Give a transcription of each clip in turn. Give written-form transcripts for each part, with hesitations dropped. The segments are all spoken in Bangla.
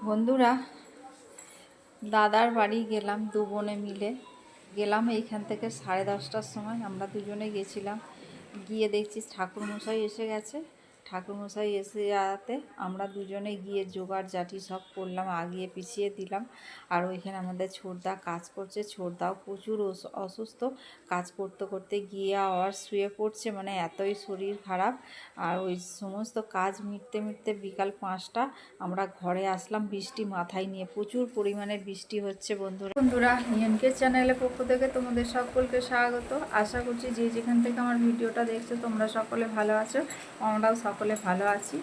বন্ধুরা, দাদার বাড়ি গেলাম, দু বোনে মিলে গেলাম। এইখান থেকে 10:30টার সময় আমরা দুজনে গেছিলাম। গিয়ে দেখছি ঠাকুরমশাই এসে গেছে। ঠাকুরমশাই এসে যাওয়াতে আমরা দুজনে গিয়ে জোগাড় জাটি সব করলাম, আগিয়ে পিছিয়ে দিলাম। আর ওইখানে আমাদের ছোটদা কাজ করছে। ছোটদাও প্রচুর অসুস্থ, কাজ করতে করতে গিয়ে আবার শুয়ে পড়ছে, মানে এতই শরীর খারাপ। আর ওই সমস্ত কাজ মিটতে মিটতে বিকাল 5টা আমরা ঘরে আসলাম, বৃষ্টি মাথায় নিয়ে। প্রচুর পরিমাণে বৃষ্টি হচ্ছে। বন্ধুরা নিয়নকে চ্যানেলের পক্ষ থেকে তোমাদের সকলকে স্বাগত। আশা করছি যে যেখান থেকে আমার ভিডিওটা দেখছো তোমরা সকলে ভালো আছো, আমরাও সকলে ভালো আছি।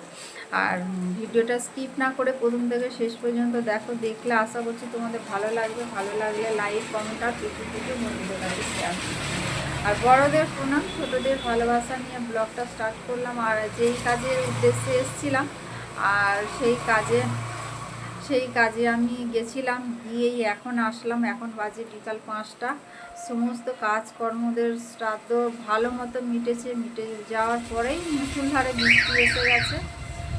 আর ভিডিওটা স্কিপ না করে প্রথম থেকে শেষ পর্যন্ত দেখো। দেখলে আশা করছি তোমাদের ভালো লাগবে। ভালো লাগলে লাইক, কমেন্ট আর প্রচুর বন্ধুদের কাছে শেয়ার। আর বড়দের প্রণাম, ছোটদের ভালোবাসা নিয়ে ব্লগটা স্টার্ট করলাম। আর যেই কাজের উদ্দেশ্যে এসেছিলাম, আর সেই কাজে আমি গেছিলাম, গিয়েই এখন আসলাম। এখন বাজে বিকাল 5টা। সমস্ত কাজকর্মদের শ্রাদ্ধ ভালো মতো মিটে যাওয়ার পরেই মুষলধারে বৃষ্টি এসে গেছে।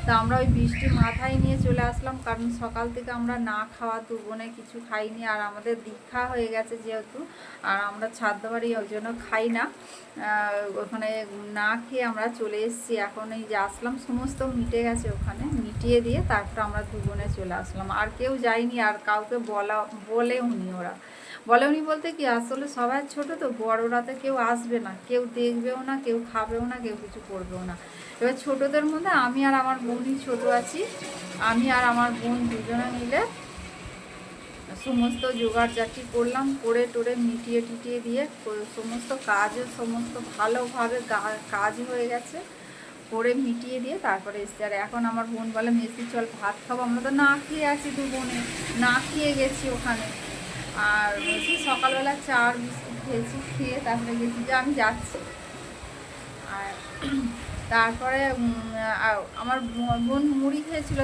তা আমরা ওই বৃষ্টি মাথায় নিয়ে চলে আসলাম, কারণ সকাল থেকে আমরা না খাওয়া দু বোনে কিছু খাইনি। আর আমাদের দীক্ষা হয়ে গেছে যেহেতু, আর আমরা ছাদবাড়ি ওই জন্য খাই না। ওখানে না খেয়ে আমরা চলে এসেছি। এখন এই যে আসলাম, সমস্ত মিটে গেছে, ওখানে মিটিয়ে দিয়ে তারপর আমরা দু বোনে চলে আসলাম। আর কেউ যায়নি, আর কাউকে বলেওনি। বলেওনি বলতে কি, আসলে সবাই ছোট তো, বড়রা তো কেউ আসবে না, কেউ দেখবেও না, কেউ খাবেও না, কেউ কিছু করবেও না। এবার ছোটদের মধ্যে আমি আর আমার বোনই ছোট আছি। আমি আর আমার বোন দুজনে মিলে সমস্ত জোগাড় জাটি করলাম, করে টোরে মিটিয়ে টিটিয়ে দিয়ে সমস্ত ভালোভাবে কাজ হয়ে গেছে, করে মিটিয়ে দিয়ে তারপরে এসছি। আর এখন আমার বোন বলে মেসি চল ভাত খাবো। আমরা তো না খেয়ে আছি, দু বোনে না খেয়ে গেছি ওখানে। আর মেসি সকালবেলা চা আর বিস্কুট খেয়েছি, খেয়ে তারপরে গেছি যে আমি যাচ্ছি। আর তারপরে আমার বোন মুড়ি খেয়েছিল,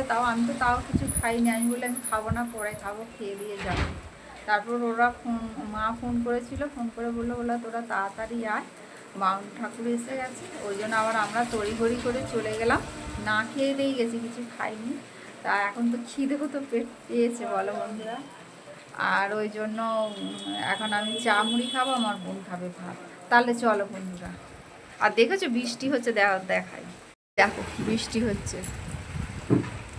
তাও কিছু খাইনি। আমি বললাম আমি খাবো না, পরে খাবো, খেয়ে দিয়ে যাবো। তারপর মা ফোন করেছিল, ফোন করে বললো তোরা তাড়াতাড়ি আয়, বাউন ঠাকুর এসে গেছে। ওই জন্য আবার আমরা তড়িঘড়ি করে চলে গেলাম। না খেয়ে দিয়ে গেছি, কিছু খাইনি। তা এখন তো খিদেও তো পেট পেয়েছে, বলো বন্ধুরা। আর ওই জন্য এখন আমি চা মুড়ি খাবো, আমার বোন খাবে ভাত। তাহলে চলো বন্ধুরা। আর দেখেছো বৃষ্টি হচ্ছে, দেখাই, দেখো বৃষ্টি হচ্ছে,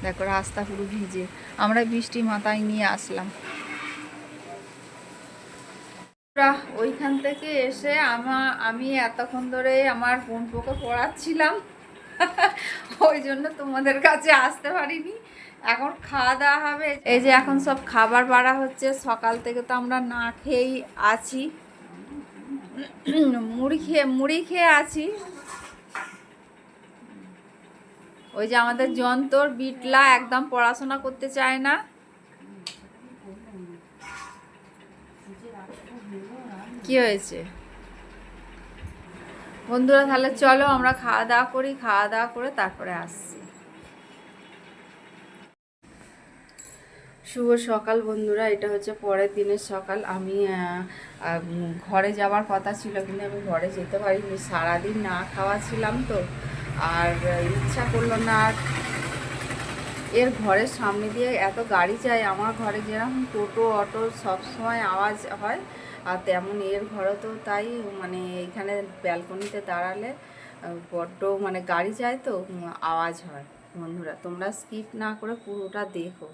দেখো রাস্তা পুরো ভিজে। আমরা বৃষ্টি মাথায় নিয়ে আসলাম। ওইখান থেকে এসে আমি এতক্ষণ ধরে আমার বোনপোকে পড়াচ্ছিলাম, ওই জন্য তোমাদের কাছে আসতে পারিনি। এখন খাওয়া দাওয়া হবে। এই যে এখন সব খাবার বাড়া হচ্ছে। সকাল থেকে তো আমরা না খেয়েই আছি, মুড়ি খেয়ে আছি। ওই যে আমাদের যন্তর বিটলা একদম পড়াশোনা করতে চায় না। কি হয়েছে বন্ধুরা? তাহলে চলো আমরা খাওয়া দাওয়া করি, খাওয়া দাওয়া করে তারপরে আসছি। শুভ সকাল বন্ধুরা, এটা হচ্ছে পরের দিনের সকাল। আমি ঘরে যাওয়ার কথা ছিল, কিন্তু আমি ঘরে যেতে পারিনি, সারাদিন না খাওয়া ছিলাম তো। আর ইচ্ছা করলো না। আর এর ঘরের সামনে দিয়ে এত গাড়ি যায়, আমার ঘরে যেরকম টোটো অটো সবসময় আওয়াজ হয়, আর তেমন এর ঘরে তো তাই। মানে এইখানে ব্যালকনিতে দাঁড়ালে বড্ড মানে গাড়ি যায় তো আওয়াজ হয়। বন্ধুরা তোমরা স্কিপ না করে পুরোটা দেখো।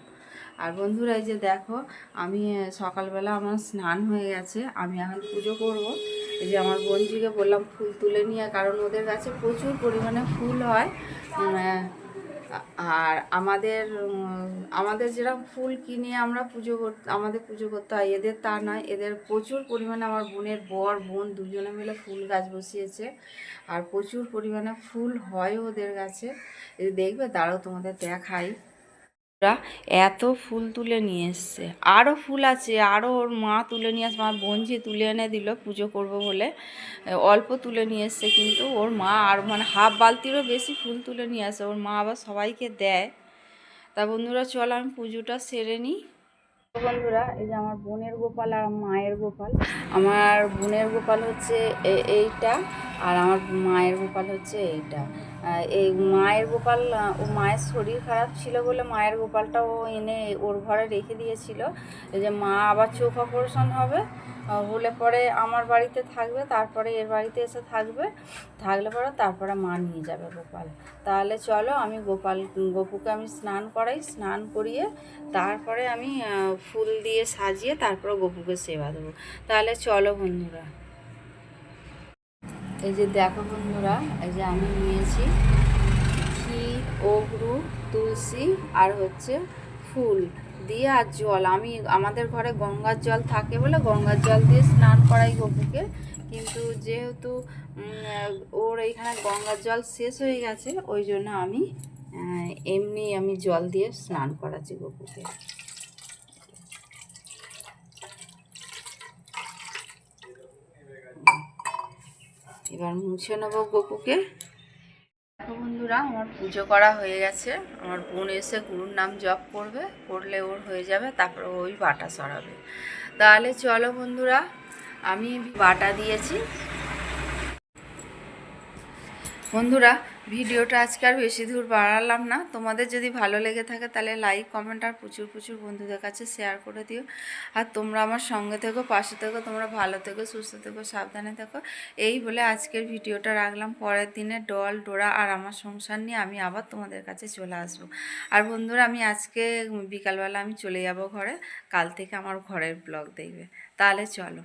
আর বন্ধুরা এই যে দেখো, আমি সকালবেলা আমার স্নান হয়ে গেছে, আমি এখন পুজো করব। এই যে আমার বোনজিকে বললাম ফুল তুলে নিয়ে, কারণ ওদের কাছে প্রচুর পরিমাণে ফুল হয়। আর আমাদের যেরকম ফুল কিনে আমরা আমাদের পুজো করতে হয়, এদের তা নয়। এদের প্রচুর পরিমাণে, আমার বোনের বোন দুজনে মিলে ফুল গাছ বসিয়েছে, আর প্রচুর পরিমাণে ফুল হয় ওদের গাছে। এই দেখবে, দাঁড়াও তোমাদের দেখাই। এত ফুল তুলে নিয়ে এসছে, আরও ফুল আছে, আরও ওর মা তুলে নিয়ে আসছে। আমার বোনঝি তুলে এনে দিল পুজো করব বলে, অল্প তুলে নিয়ে এসছে, কিন্তু ওর মা আর মানে হাফ বালতিরও বেশি ফুল তুলে নিয়ে আসে। ওর মা আবার সবাইকে দেয়। তা বন্ধুরা চলো আমি পুজোটা সেরে নিই। বন্ধুরা এই যে আমার বোনের গোপাল আর মায়ের গোপাল। আমার বোনের গোপাল হচ্ছে এইটা, আর আমার মায়ের গোপাল হচ্ছে এইটা। এই মায়ের গোপাল, ও মায়ের শরীর খারাপ ছিল বলে মায়ের গোপালটা ও এনে ওর ঘরে রেখে দিয়েছিল। এই যে মা আবার চোখ অপারেশন হবে, হলে পরে আমার বাড়িতে থাকবে, তারপরে এর বাড়িতে এসে থাকবে, থাকলে পরে তারপরে মা নিয়ে যাবে গোপাল। তাহলে চলো আমি গপুকে আমি স্নান করাই, স্নান করিয়ে তারপরে আমি ফুল দিয়ে সাজিয়ে তারপরে গপুকে সেবা দেবো। তাহলে চলো বন্ধুরা। এই যে দেখো বন্ধুরা, এই যে আমি নিয়েছি ঘি, অগরু, তুলসী আর হচ্ছে ফুল দিয়ে আর জল। আমি আমাদের ঘরে গঙ্গার জল থাকে বলে গঙ্গার জল দিয়ে স্নান করাই গপুকে, কিন্তু যেহেতু ওর এইখানে গঙ্গার জল শেষ হয়ে গেছে ওই জন্য আমি এমনি আমি জল দিয়ে স্নান করাচ্ছি গপুকে। এবার মুছে নেবো গপুকে। দেখো বন্ধুরা, আমার পুজো করা হয়ে গেছে। আমার বোন এসে গুরুর নাম জপ করবে, করলে ওর হয়ে যাবে, তারপরে ওই বাটা সরাবে। তাহলে চলো বন্ধুরা, আমি বাটা দিয়েছি। বন্ধুরা, ভিডিওটা আজকে আর বেশি দূর বাড়ালাম না। তোমাদের যদি ভালো লেগে থাকে তাহলে লাইক, কমেন্ট আর প্রচুর প্রচুর বন্ধুদের কাছে শেয়ার করে দিও। আর তোমরা আমার সঙ্গে থেকো, পাশে থেকো, তোমরা ভালো থেকো, সুস্থ থেকো, সাবধানে থেকো। এই বলে আজকের ভিডিওটা রাখলাম। পরের দিনে ডল ডোরা আর আমার সংসার নিয়ে আমি আবার তোমাদের কাছে চলে আসবো। আর বন্ধুরা, আমি আজকে বিকালবেলা আমি চলে যাব ঘরে, কাল থেকে আমার ঘরের ব্লগ দেখবে। তাহলে চলো।